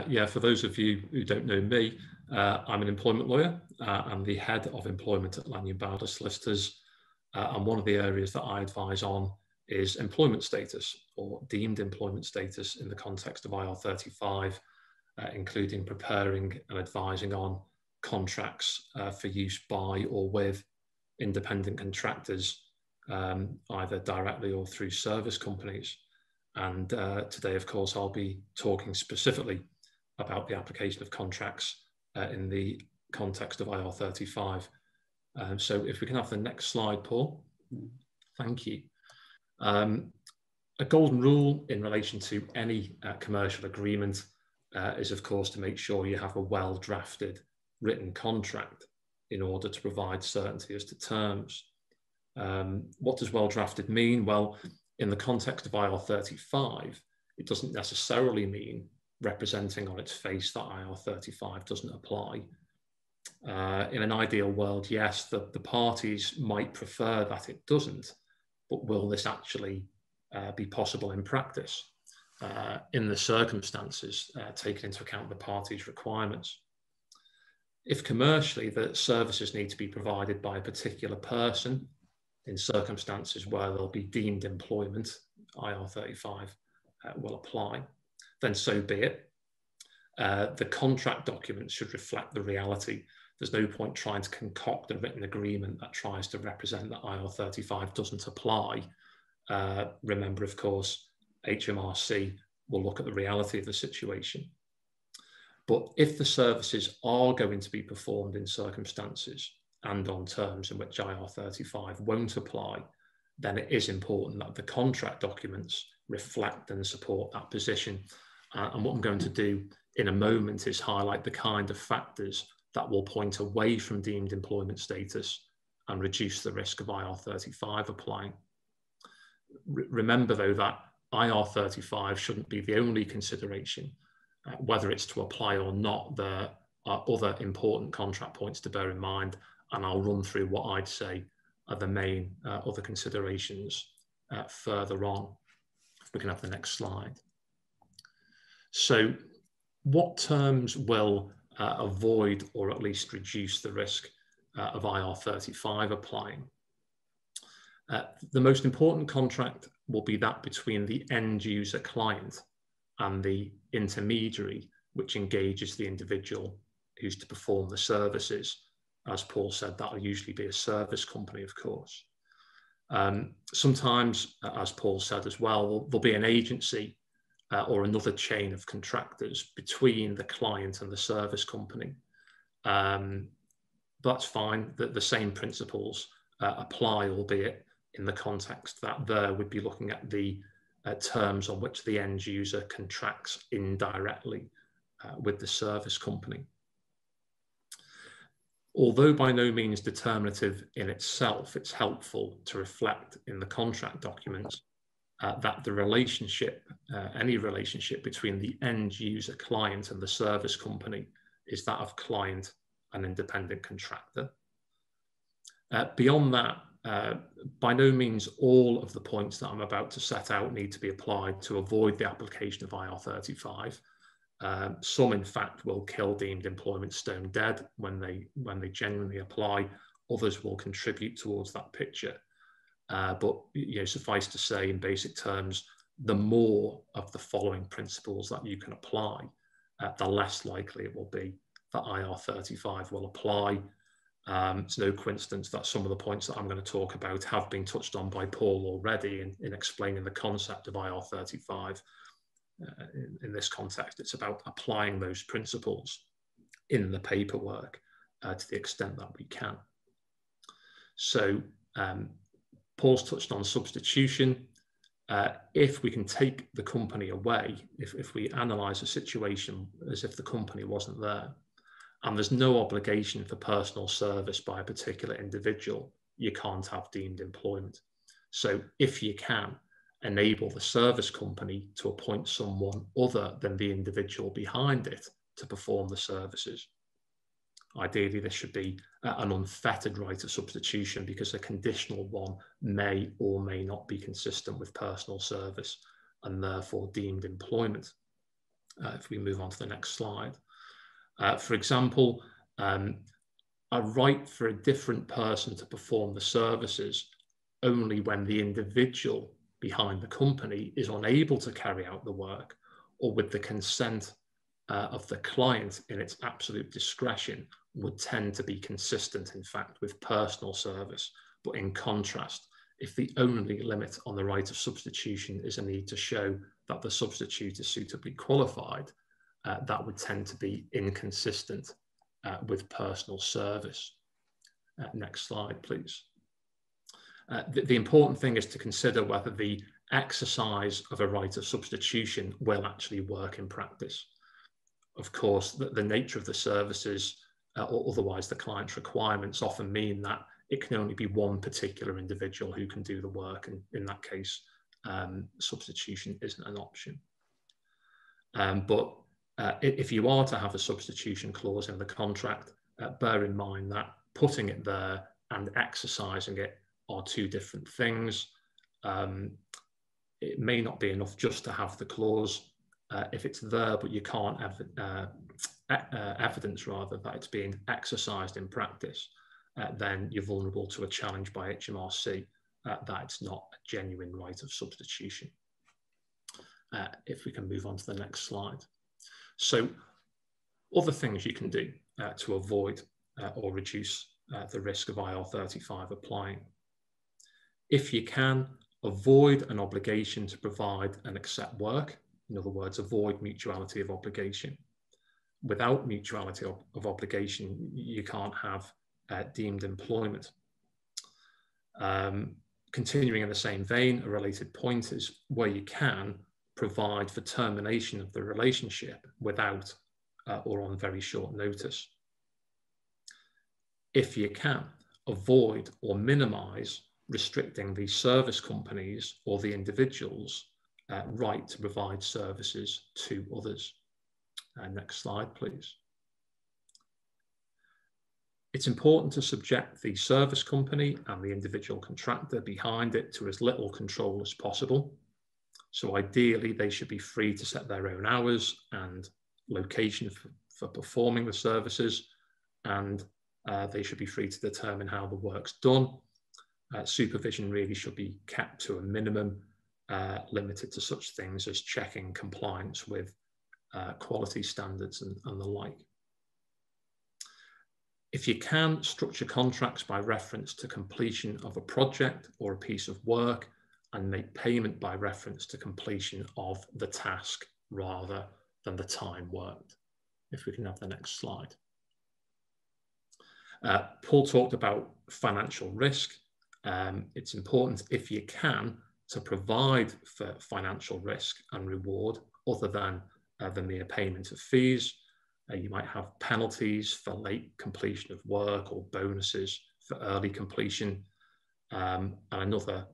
Yeah, for those of you who don't know me, I'm an employment lawyer. I'm the head of employment at Lanyon Bowdler Solicitors, and one of the areas that I advise on is employment status, or deemed employment status in the context of IR35, including preparing and advising on contracts for use by or with independent contractors, either directly or through service companies. And today, of course, I'll be talking specifically about the application of contracts in the context of IR35. So if we can have the next slide, Paul. Thank you. A golden rule in relation to any commercial agreement is, of course, to make sure you have a well-drafted written contract in order to provide certainty as to terms. What does well-drafted mean? Well, in the context of IR35, it doesn't necessarily mean representing on its face that IR35 doesn't apply. In an ideal world, yes, the parties might prefer that it doesn't, but will this actually be possible in practice in the circumstances, taking into account the parties' requirements? If commercially the services need to be provided by a particular person in circumstances where there'll be deemed employment, IR35 will apply, then so be it. The contract documents should reflect the reality. There's no point trying to concoct a written agreement that tries to represent that IR35 doesn't apply. Remember, of course, HMRC will look at the reality of the situation. But if the services are going to be performed in circumstances and on terms in which IR35 won't apply, then it is important that the contract documents reflect and support that position. And what I'm going to do in a moment is highlight the kind of factors that will point away from deemed employment status and reduce the risk of IR35 applying. Remember, though, that IR35 shouldn't be the only consideration. Whether it's to apply or not, there are other important contract points to bear in mind, and I'll run through what I'd say are the main other considerations further on. If we can have the next slide. So what terms will avoid or at least reduce the risk of IR35 applying? The most important contract will be that between the end user client and the intermediary, which engages the individual who's to perform the services. As Paul said, that will usually be a service company, of course. Sometimes, as Paul said as well, there'll be an agency or another chain of contractors between the client and the service company. That's fine, that the same principles apply, albeit in the context that there would be looking at the terms on which the end user contracts indirectly with the service company. Although by no means determinative in itself, it's helpful to reflect in the contract documents that the relationship, any relationship between the end user client and the service company is that of client and independent contractor. Beyond that, by no means all of the points that I'm about to set out need to be applied to avoid the application of IR35. Some, in fact, will kill deemed employment stone dead when they genuinely apply. Others will contribute towards that picture. But suffice to say, in basic terms, the more of the following principles that you can apply, the less likely it will be that IR35 will apply. It's no coincidence that some of the points that I'm going to talk about have been touched on by Paul already in explaining the concept of IR35. In this context, it's about applying those principles in the paperwork to the extent that we can. So Paul's touched on substitution. If we can take the company away, if we analyse a situation as if the company wasn't there, and there's no obligation for personal service by a particular individual, you can't have deemed employment. So if you can enable the service company to appoint someone other than the individual behind it to perform the services, ideally there should be an unfettered right of substitution, because a conditional one may or may not be consistent with personal service and therefore deemed employment. If we move on to the next slide. For example, a right for a different person to perform the services only when the individual behind the company is unable to carry out the work, or with the consent of the client in its absolute discretion, would tend to be consistent, in fact, with personal service. But in contrast, if the only limit on the right of substitution is a need to show that the substitute is suitably qualified, that would tend to be inconsistent with personal service. Next slide, please. The important thing is to consider whether the exercise of a right of substitution will actually work in practice. Of course, the nature of the services or otherwise the client's requirements often mean that it can only be one particular individual who can do the work, and in that case, substitution isn't an option. But if you are to have a substitution clause in the contract, bear in mind that putting it there and exercising it are two different things. It may not be enough just to have the clause. If it's there but you can't evidence rather that it's being exercised in practice, then you're vulnerable to a challenge by HMRC that it's not a genuine right of substitution. If we can move on to the next slide. So other things you can do to avoid or reduce the risk of IR35 applying. If you can, avoid an obligation to provide and accept work. In other words, avoid mutuality of obligation. Without mutuality of obligation, you can't have deemed employment. Continuing in the same vein, a related point is where you can provide for termination of the relationship without or on very short notice. If you can, avoid or minimize restricting the service companies or the individual's right to provide services to others. Next slide, please. It's important to subject the service company and the individual contractor behind it to as little control as possible. So ideally, they should be free to set their own hours and location for performing the services, and they should be free to determine how the work's done. Supervision really should be kept to a minimum, limited to such things as checking compliance with quality standards and the like. If you can, structure contracts by reference to completion of a project or a piece of work, and make payment by reference to completion of the task rather than the time worked. If we can have the next slide. Paul talked about financial risk. It's important, if you can, to provide for financial risk and reward other than the mere payment of fees. You might have penalties for late completion of work or bonuses for early completion. And another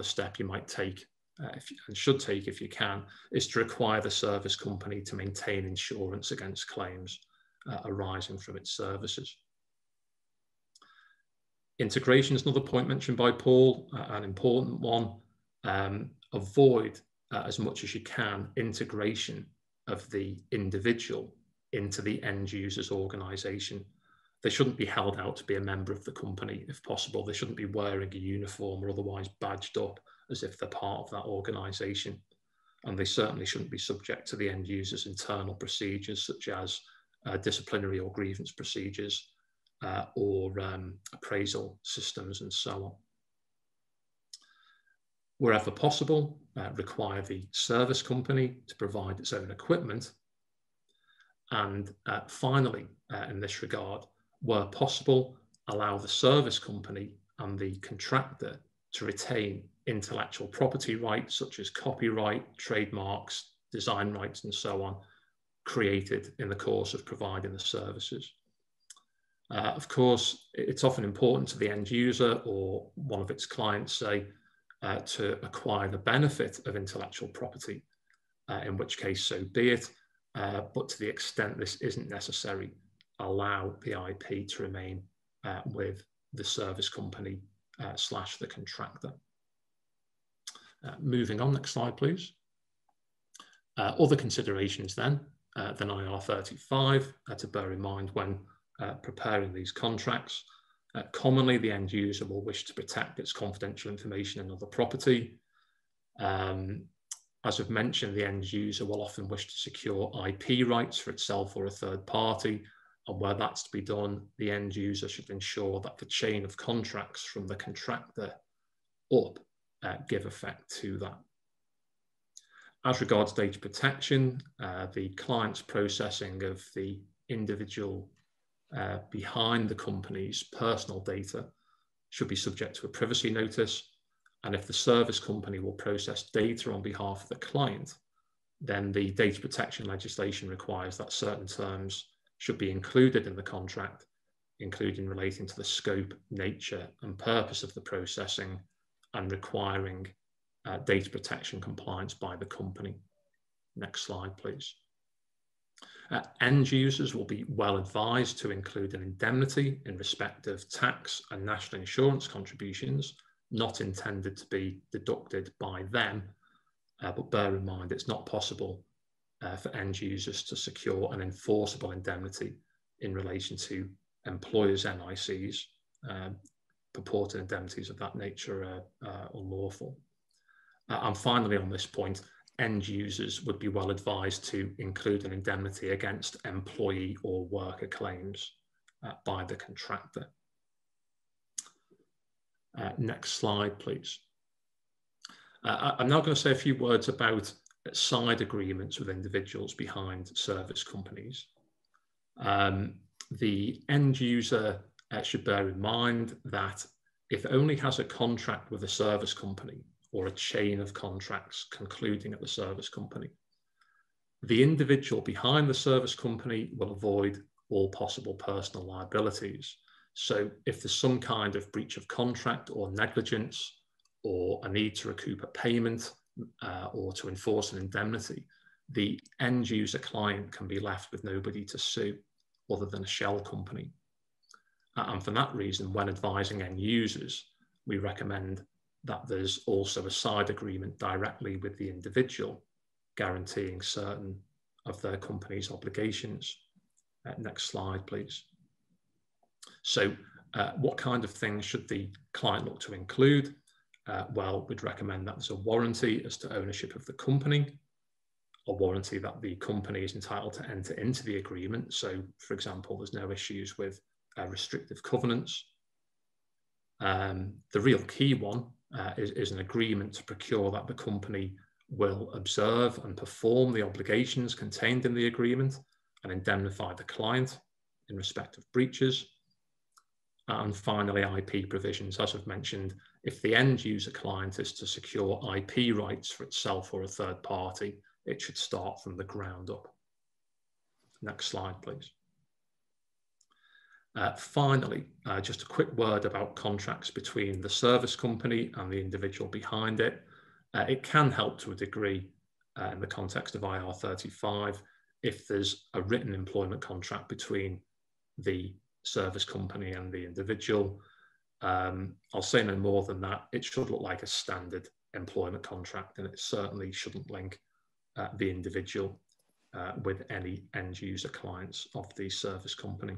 step you might take and should take if you can is to require the service company to maintain insurance against claims arising from its services. Integration is another point mentioned by Paul, an important one. Avoid as much as you can integration of the individual into the end user's organisation. They shouldn't be held out to be a member of the company if possible. They shouldn't be wearing a uniform or otherwise badged up as if they're part of that organisation. And they certainly shouldn't be subject to the end user's internal procedures such as disciplinary or grievance procedures or appraisal systems and so on. Wherever possible, require the service company to provide its own equipment. And finally, in this regard, where possible, allow the service company and the contractor to retain intellectual property rights such as copyright, trademarks, design rights, and so on, created in the course of providing the services. Of course, it's often important to the end user or one of its clients, say, to acquire the benefit of intellectual property, in which case so be it, but to the extent this isn't necessary, allow the IP to remain with the service company / the contractor. Moving on, next slide, please. Other considerations then than IR35 to bear in mind when preparing these contracts. Commonly, the end user will wish to protect its confidential information and other property. As I've mentioned, the end user will often wish to secure IP rights for itself or a third party, and where that's to be done, the end user should ensure that the chain of contracts from the contractor up give effect to that. As regards data protection, the client's processing of the individual behind the company's personal data should be subject to a privacy notice. And if the service company will process data on behalf of the client, then the data protection legislation requires that certain terms should be included in the contract, including relating to the scope, nature, and purpose of the processing and requiring data protection compliance by the company. Next slide, please. End users will be well advised to include an indemnity in respect of tax and national insurance contributions not intended to be deducted by them, but bear in mind it's not possible for end users to secure an enforceable indemnity in relation to employers' NICs. Purported indemnities of that nature are unlawful. And finally, on this point, end users would be well advised to include an indemnity against employee or worker claims by the contractor. Next slide, please. I'm now going to say a few words about side agreements with individuals behind service companies. The end user should bear in mind that if it only has a contract with a service company or a chain of contracts concluding at the service company, the individual behind the service company will avoid all possible personal liabilities. So if there's some kind of breach of contract or negligence or a need to recoup a payment or to enforce an indemnity, the end user client can be left with nobody to sue other than a shell company. And for that reason, when advising end users, we recommend that there's also a side agreement directly with the individual guaranteeing certain of their company's obligations. Next slide, please. So what kind of things should the client look to include? Well, we'd recommend that there's a warranty as to ownership of the company, a warranty that the company is entitled to enter into the agreement. So, for example, there's no issues with restrictive covenants. The real key one is an agreement to procure that the company will observe and perform the obligations contained in the agreement and indemnify the client in respect of breaches. And finally, IP provisions. As I've mentioned, if the end user client is to secure IP rights for itself or a third party, it should start from the ground up. Next slide, please. Finally, just a quick word about contracts between the service company and the individual behind it. It can help to a degree in the context of IR35 if there's a written employment contract between the service company and the individual. I'll say no more than that. It should look like a standard employment contract, and it certainly shouldn't link the individual with any end user clients of the service company.